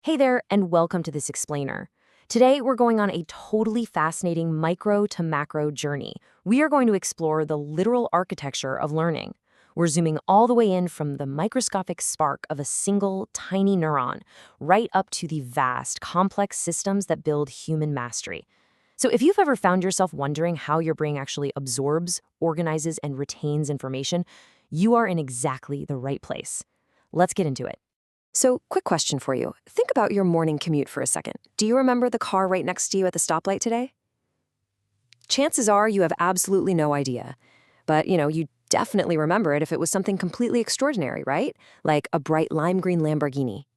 Hey there, and welcome to this explainer. Today, we're going on a totally fascinating micro to macro journey. We are going to explore the literal architecture of learning. We're zooming all the way in from the microscopic spark of a single tiny neuron, right up to the vast, complex systems that build human mastery. So if you've ever found yourself wondering how your brain actually absorbs, organizes, and retains information, you are in exactly the right place. Let's get into it. So, quick question for you. Think about your morning commute for a second. Do you remember the car right next to you at the stoplight today? Chances are you have absolutely no idea. But, you definitely remember it if it was something completely extraordinary, right? Like a bright lime green Lamborghini.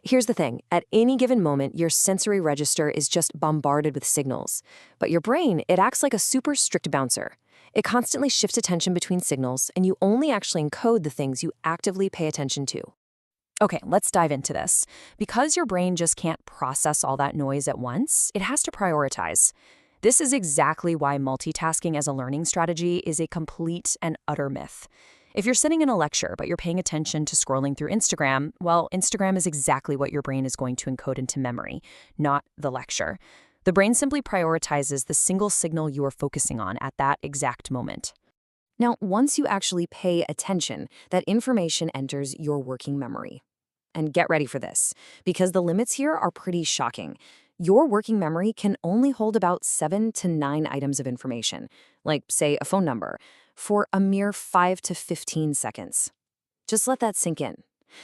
Here's the thing. At any given moment, your sensory register is just bombarded with signals. But your brain, it acts like a super strict bouncer. It constantly shifts attention between signals, and you only actually encode the things you actively pay attention to. Okay, let's dive into this. Because your brain just can't process all that noise at once, it has to prioritize. This is exactly why multitasking as a learning strategy is a complete and utter myth. If you're sitting in a lecture but you're paying attention to scrolling through Instagram, well, Instagram is exactly what your brain is going to encode into memory, not the lecture. The brain simply prioritizes the single signal you are focusing on at that exact moment. Now, once you actually pay attention, that information enters your working memory. And get ready for this, because the limits here are pretty shocking. Your working memory can only hold about 7 to 9 items of information, like, say, a phone number, for a mere 5 to 15 seconds. Just let that sink in.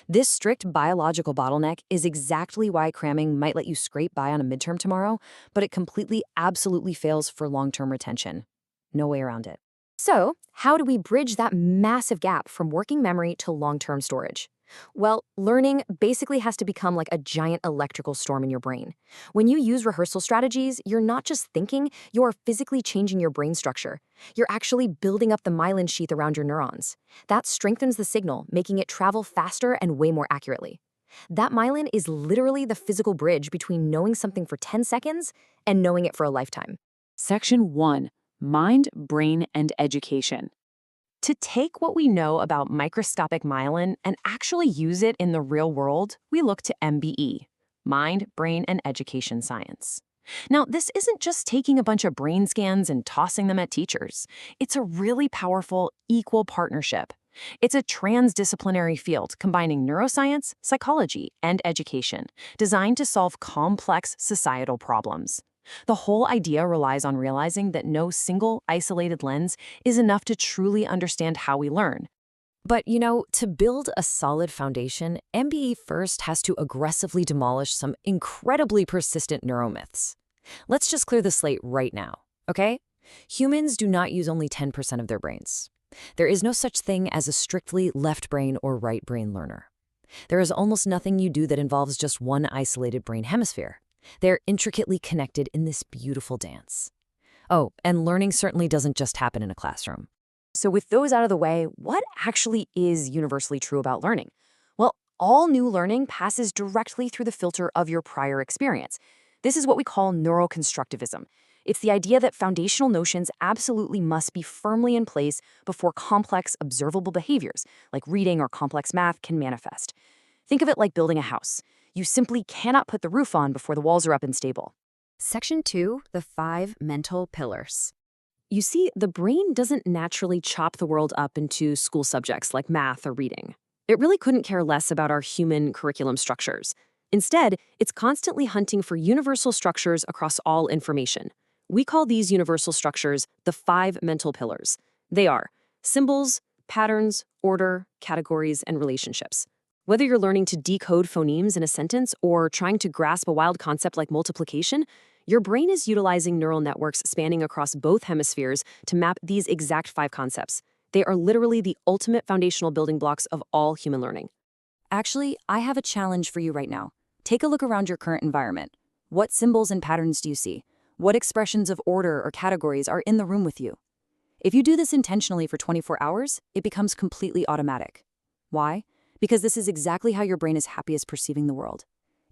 This strict biological bottleneck is exactly why cramming might let you scrape by on a midterm tomorrow, but it completely, absolutely fails for long-term retention. No way around it. So, how do we bridge that massive gap from working memory to long-term storage? Well, learning basically has to become like a giant electrical storm in your brain. When you use rehearsal strategies, you're not just thinking, you're physically changing your brain structure. You're actually building up the myelin sheath around your neurons. That strengthens the signal, making it travel faster and way more accurately. That myelin is literally the physical bridge between knowing something for 10 seconds and knowing it for a lifetime. Section 1. Mind, Brain, and Education. To take what we know about microscopic myelin and actually use it in the real world, we look to MBE, Mind, Brain, and Education Science. Now, this isn't just taking a bunch of brain scans and tossing them at teachers. It's a really powerful, equal partnership. It's a transdisciplinary field combining neuroscience, psychology, and education, designed to solve complex societal problems. The whole idea relies on realizing that no single, isolated lens is enough to truly understand how we learn. But, to build a solid foundation, MBE first has to aggressively demolish some incredibly persistent neuromyths. Let's just clear the slate right now, okay? Humans do not use only 10% of their brains. There is no such thing as a strictly left brain or right brain learner. There is almost nothing you do that involves just one isolated brain hemisphere. They're intricately connected in this beautiful dance. Oh, and learning certainly doesn't just happen in a classroom. So with those out of the way, what actually is universally true about learning? Well, all new learning passes directly through the filter of your prior experience. This is what we call neuroconstructivism. It's the idea that foundational notions absolutely must be firmly in place before complex, observable behaviors, like reading or complex math, can manifest. Think of it like building a house. You simply cannot put the roof on before the walls are up and stable. Section 2, the 5 mental pillars. You see, the brain doesn't naturally chop the world up into school subjects like math or reading. It really couldn't care less about our human curriculum structures. Instead, it's constantly hunting for universal structures across all information. We call these universal structures the 5 mental pillars. They are symbols, patterns, order, categories, and relationships. Whether you're learning to decode phonemes in a sentence or trying to grasp a wild concept like multiplication, your brain is utilizing neural networks spanning across both hemispheres to map these exact 5 concepts. They are literally the ultimate foundational building blocks of all human learning. Actually, I have a challenge for you right now. Take a look around your current environment. What symbols and patterns do you see? What expressions of order or categories are in the room with you? If you do this intentionally for 24 hours, it becomes completely automatic. Why? Because this is exactly how your brain is happiest perceiving the world.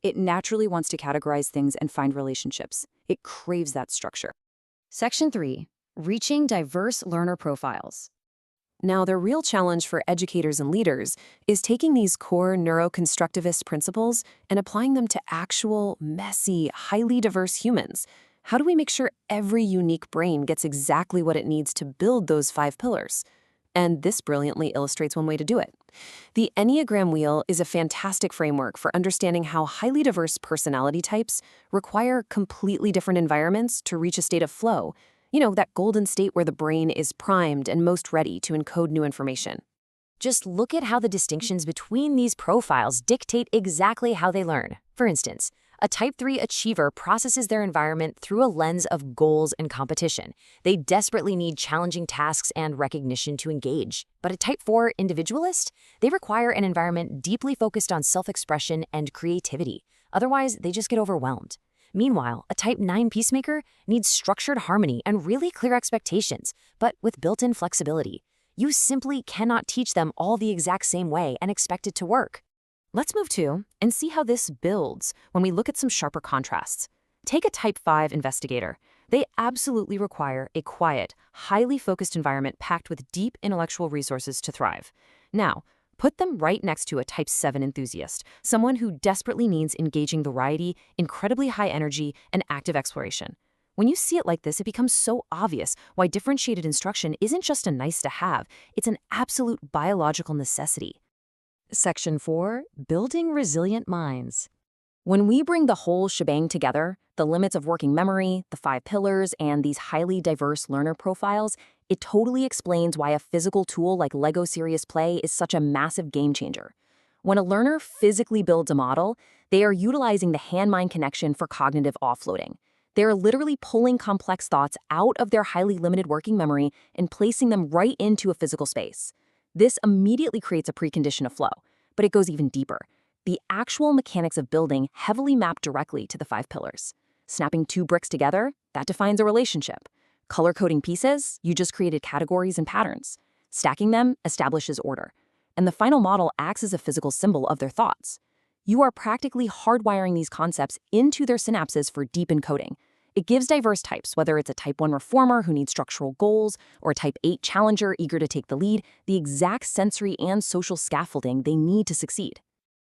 It naturally wants to categorize things and find relationships. It craves that structure. Section 3, reaching diverse learner profiles. Now, the real challenge for educators and leaders is taking these core neuroconstructivist principles and applying them to actual, messy, highly diverse humans. How do we make sure every unique brain gets exactly what it needs to build those 5 pillars? And this brilliantly illustrates one way to do it. The Enneagram Wheel is a fantastic framework for understanding how highly diverse personality types require completely different environments to reach a state of flow. That golden state where the brain is primed and most ready to encode new information. Just look at how the distinctions between these profiles dictate exactly how they learn. For instance, a Type 3 achiever processes their environment through a lens of goals and competition. They desperately need challenging tasks and recognition to engage. But a Type 4 individualist, they require an environment deeply focused on self-expression and creativity. Otherwise, they just get overwhelmed. Meanwhile, a Type 9 peacemaker needs structured harmony and really clear expectations, but with built-in flexibility. You simply cannot teach them all the exact same way and expect it to work. Let's move to and see how this builds when we look at some sharper contrasts. Take a Type 5 investigator. They absolutely require a quiet, highly focused environment packed with deep intellectual resources to thrive. Now, put them right next to a Type 7 enthusiast, someone who desperately needs engaging variety, incredibly high energy, and active exploration. When you see it like this, it becomes so obvious why differentiated instruction isn't just a nice to have, it's an absolute biological necessity. Section 4, Building Resilient Minds. When we bring the whole shebang together, the limits of working memory, the 5 pillars, and these highly diverse learner profiles, it totally explains why a physical tool like Lego Serious Play is such a massive game changer. When a learner physically builds a model, they are utilizing the hand-mind connection for cognitive offloading. They are literally pulling complex thoughts out of their highly limited working memory and placing them right into a physical space. This immediately creates a precondition of flow, but it goes even deeper. The actual mechanics of building heavily map directly to the 5 pillars. Snapping 2 bricks together, that defines a relationship. Color-coding pieces, you just created categories and patterns. Stacking them establishes order. And the final model acts as a physical symbol of their thoughts. You are practically hardwiring these concepts into their synapses for deep encoding. It gives diverse types, whether it's a Type 1 reformer who needs structural goals or a Type 8 challenger eager to take the lead, the exact sensory and social scaffolding they need to succeed.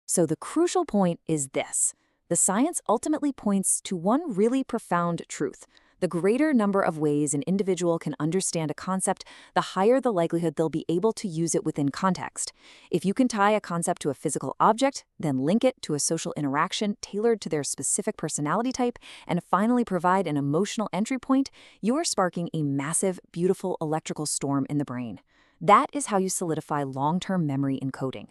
So the crucial point is this. The science ultimately points to one really profound truth. The greater number of ways an individual can understand a concept, the higher the likelihood they'll be able to use it within context. If you can tie a concept to a physical object, then link it to a social interaction tailored to their specific personality type, and finally provide an emotional entry point, you are sparking a massive, beautiful electrical storm in the brain. That is how you solidify long-term memory encoding.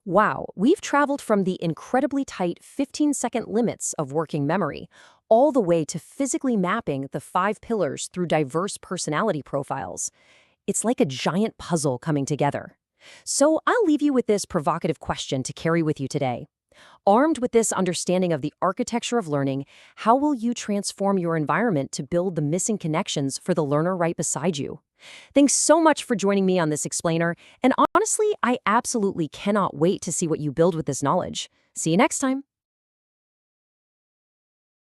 Wow, we've traveled from the incredibly tight 15-second limits of working memory all the way to physically mapping the 5 pillars through diverse personality profiles. It's like a giant puzzle coming together. So I'll leave you with this provocative question to carry with you today. Armed with this understanding of the architecture of learning, how will you transform your environment to build the missing connections for the learner right beside you? Thanks so much for joining me on this explainer, and honestly, I absolutely cannot wait to see what you build with this knowledge. See you next time.